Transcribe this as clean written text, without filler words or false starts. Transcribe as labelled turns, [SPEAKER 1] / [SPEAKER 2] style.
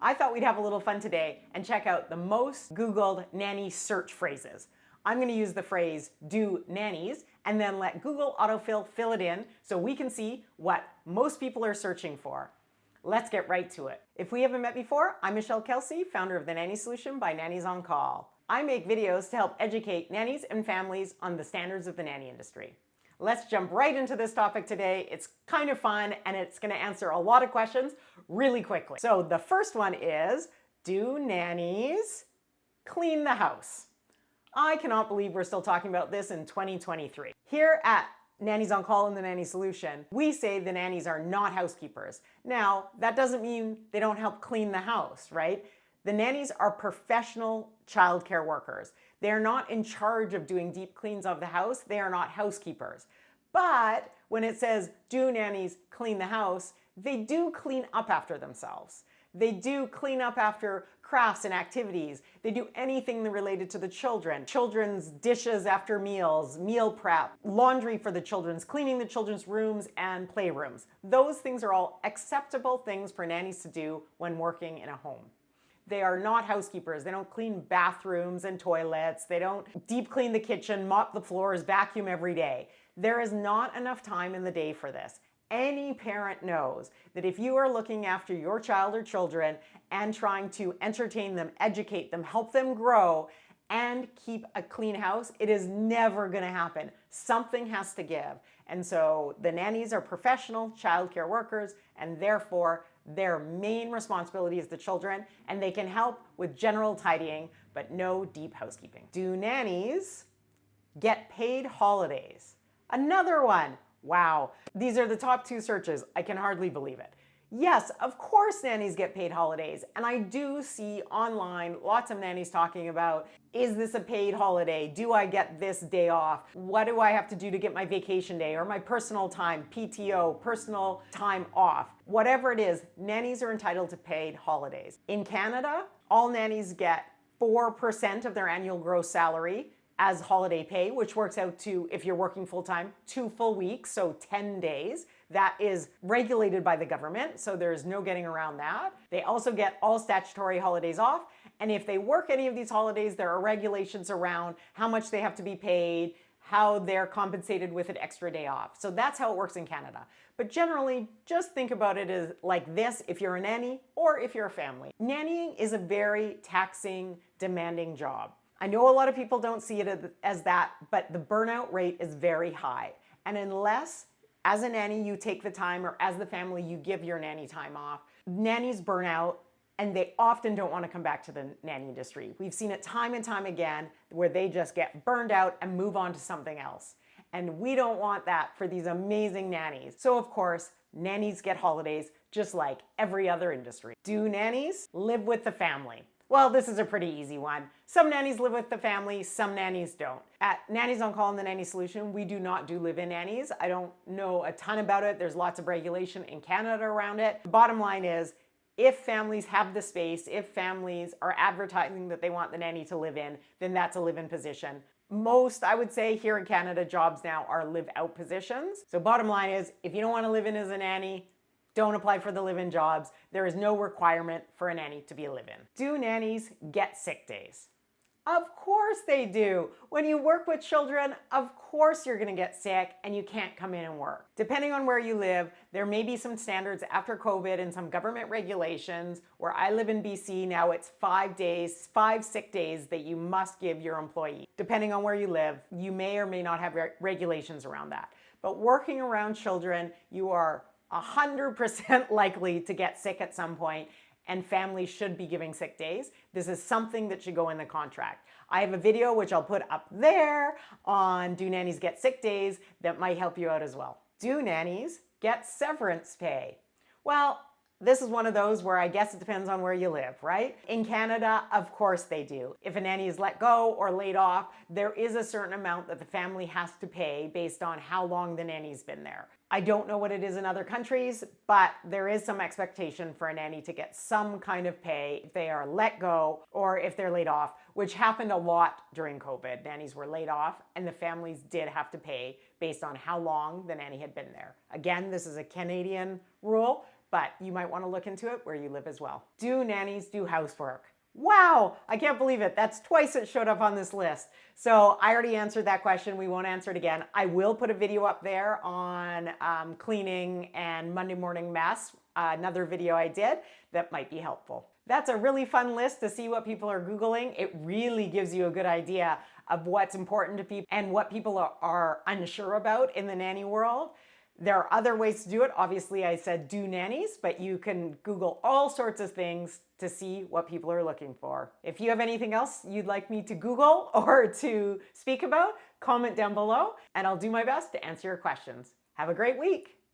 [SPEAKER 1] I thought we'd have a little fun today and check out the most Googled nanny search phrases. I'm going to use the phrase do nannies and then let Google autofill fill it in so we can see what most people are searching for. Let's get right to it. If we haven't met before, I'm Michelle Kelsey, founder of the Nanny Solution by Nannies on Call. I make videos to help educate nannies and families on the standards of the nanny industry. Let's jump right into this topic today. It's kind of fun and it's going to answer a lot of questions really quickly. So the first one is, do nannies clean the house? I cannot believe we're still talking about this in 2023. Here at Nannies on Call and the Nanny Solution, we say the nannies are not housekeepers. Now, that doesn't mean they don't help clean the house, right? The nannies are professional childcare workers. They're not in charge of doing deep cleans of the house. They are not housekeepers. But when it says, do nannies clean the house, they do clean up after themselves. They do clean up after crafts and activities. They do anything related to the children. Children's dishes after meals, meal prep, laundry for the children's, cleaning the children's rooms and playrooms. Those things are all acceptable things for nannies to do when working in a home. They are not housekeepers. They don't clean bathrooms and toilets. They don't deep clean the kitchen, mop the floors, vacuum every day. There is not enough time in the day for this. Any parent knows that if you are looking after your child or children and trying to entertain them, educate them, help them grow, and keep a clean house, it is never going to happen. Something has to give. And so the nannies are professional childcare workers, and therefore their main responsibility is the children, and they can help with general tidying, but no deep housekeeping. Do nannies get paid holidays? Another one. Wow. These are the top two searches. I can hardly believe it. Yes, of course nannies get paid holidays. And I do see online lots of nannies talking about, is this a paid holiday? Do I get this day off? What do I have to do to get my vacation day or my personal time, PTO, personal time off? Whatever it is, nannies are entitled to paid holidays. In Canada, all nannies get 4% of their annual gross salary as holiday pay, which works out to, if you're working full-time, 2 full weeks, so 10 days. That is regulated by the government, so there's no getting around that. They also get all statutory holidays off, and if they work any of these holidays, there are regulations around how much they have to be paid, how they're compensated with an extra day off. So that's how it works in Canada. But generally, just think about it as like this if you're a nanny or if you're a family. Nannying is a very taxing, demanding job. I know a lot of people don't see it as that, but the burnout rate is very high. And unless, as a nanny, you take the time, or as the family, you give your nanny time off, nannies burn out, and they often don't want to come back to the nanny industry. We've seen it time and time again, where they just get burned out and move on to something else. And we don't want that for these amazing nannies. So of course, nannies get holidays just like every other industry. Do nannies live with the family? Well, this is a pretty easy one. Some nannies live with the family, some nannies don't. At Nannies on Call and the Nanny Solution, we do not do live-in nannies. I don't know a ton about it. There's lots of regulation in Canada around it. The bottom line is, if families have the space, if families are advertising that they want the nanny to live in, then that's a live-in position. Most, I would say, here in Canada, jobs now are live-out positions. So bottom line is, if you don't want to live in as a nanny, don't apply for the live-in jobs. There is no requirement for a nanny to be a live-in. Do nannies get sick days? Of course they do. When you work with children, of course you're gonna get sick and you can't come in and work. Depending on where you live, there may be some standards after COVID and some government regulations. Where I live in BC now, it's 5 days, 5 sick days that you must give your employee. Depending on where you live, you may or may not have regulations around that. But working around children, you are 100% likely to get sick at some point, and families should be giving sick days. This is something that should go in the contract. I have a video, which I'll put up there, on do nannies get sick days that might help you out as well. Do nannies get severance pay? Well, this is one of those where I guess it depends on where you live, right? In Canada, of course they do. If a nanny is let go or laid off, there is a certain amount that the family has to pay based on how long the nanny's been there. I don't know what it is in other countries, but there is some expectation for a nanny to get some kind of pay if they are let go or if they're laid off, which happened a lot during COVID. Nannies were laid off and the families did have to pay based on how long the nanny had been there. Again, this is a Canadian rule. but you might want to look into it where you live as well. Do nannies do housework? Wow, I can't believe it. That's twice it showed up on this list. So I already answered that question. We won't answer it again. I will put a video up there on cleaning and Monday morning mess, another video I did that might be helpful. That's a really fun list to see what people are Googling. It really gives you a good idea of what's important to people and what people are unsure about in the nanny world. There are other ways to do it. Obviously, I said do nannies, but you can Google all sorts of things to see what people are looking for. If you have anything else you'd like me to Google or to speak about, comment down below, and I'll do my best to answer your questions. Have a great week.